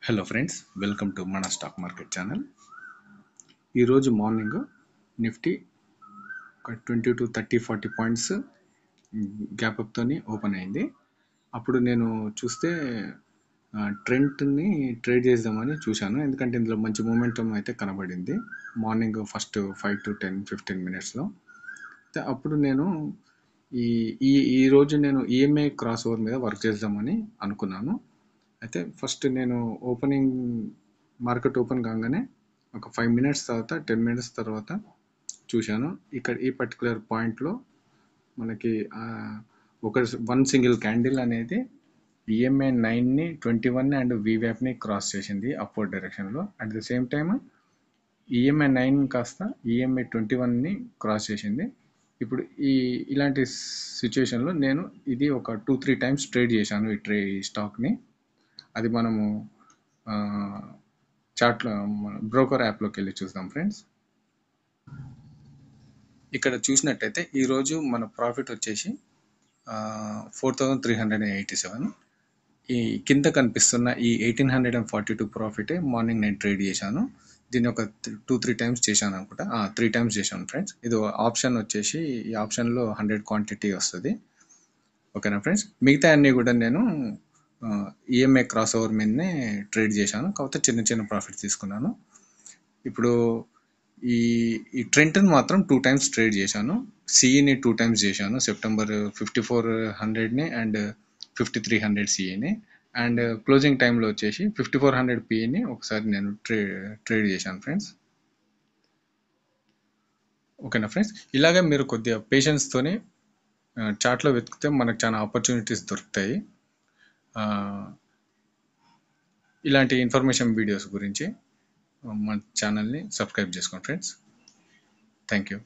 Hello friends, welcome to మన stock market channel. ఈరోజు morning Nifty ఒక 20 to 30-40 పాయింట్స్ గ్యాప్ అప్తోని ఓపెన్ అయింది. అప్పుడు నేను చూస్తే ట్రెండ్ని ట్రేడ్ చేద్దామని చూశాను, ఎందుకంటే ఇందులో మంచి మూమెంటం అయితే కనబడింది మార్నింగ్ ఫస్ట్ 5 to 10-15 మినిట్స్లో. అప్పుడు నేను ఈరోజు నేను ఈఎంఐ క్రాస్ ఓవర్ మీద వర్క్ చేద్దామని అనుకున్నాను. అయితే ఫస్ట్ నేను మార్కెట్ ఓపెన్ కాగానే ఒక 5 మినిట్స్ తర్వాత 10 మినిట్స్ తర్వాత చూశాను. ఇక్కడ ఈ పర్టికులర్ పాయింట్లో మనకి వన్ సింగిల్ క్యాండిల్ అనేది ఈఎంఐ 9ని 21 అండ్ వీవ్యాప్ని క్రాస్ చేసింది అప్వర్డ్ డైరెక్షన్లో. At the same time EMI 9 కాస్త ఈఎంఐ 21ని క్రాస్ చేసింది. ఇప్పుడు ఇలాంటి సిచ్యువేషన్లో నేను ఇది ఒక 2-3 టైమ్స్ ట్రేడ్ చేశాను ఈ స్టాక్ని. అది మనము చార్ట్లో బ్రోకర్ యాప్లోకి వెళ్ళి చూద్దాం ఫ్రెండ్స్. ఇక్కడ చూసినట్టయితే ఈరోజు మన ప్రాఫిట్ వచ్చేసి 4,387. ఈ కింద కనిపిస్తున్న ఈ 1,842 ప్రాఫిటే మార్నింగ్ నేను ట్రేడ్ చేశాను. దీన్ని ఒక 2-3 టైమ్స్ చేశాను అనుకుంటా. 3 టైమ్స్ చేశాను ఫ్రెండ్స్. ఇది ఆప్షన్ వచ్చేసి ఈ ఆప్షన్లో 100 క్వాంటిటీ వస్తుంది. ఓకేనా ఫ్రెండ్స్, మిగతా అన్నీ కూడా నేను ఈఎంఐ క్రాస్ ఓవర్ మీదనే ట్రేడ్ చేశాను, కాకపోతే చిన్న చిన్న ప్రాఫిట్ తీసుకున్నాను. ఇప్పుడు ఈ ట్రెండ్ని మాత్రం 2 టైమ్స్ ట్రేడ్ చేశాను. సిఈని 2 టైమ్స్ చేశాను, సెప్టెంబర్ 5400ని అండ్ 5300 సిఈని. అండ్ క్లోజింగ్ టైంలో వచ్చేసి 5400 పిఈని ఒకసారి నేను ట్రేడ్ చేశాను ఫ్రెండ్స్. ఓకేనా ఫ్రెండ్స్, ఇలాగే మీరు కొద్దిగా పేషెన్స్తోని చార్ట్లో వెతికితే మనకు చాలా ఆపర్చునిటీస్ దొరుకుతాయి. ఇలాంటి ఇన్ఫర్మేషన్ వీడియోస్ గురించి మన ఛానల్ని సబ్స్క్రైబ్ చేసుకోండి ఫ్రెండ్స్. Thank you.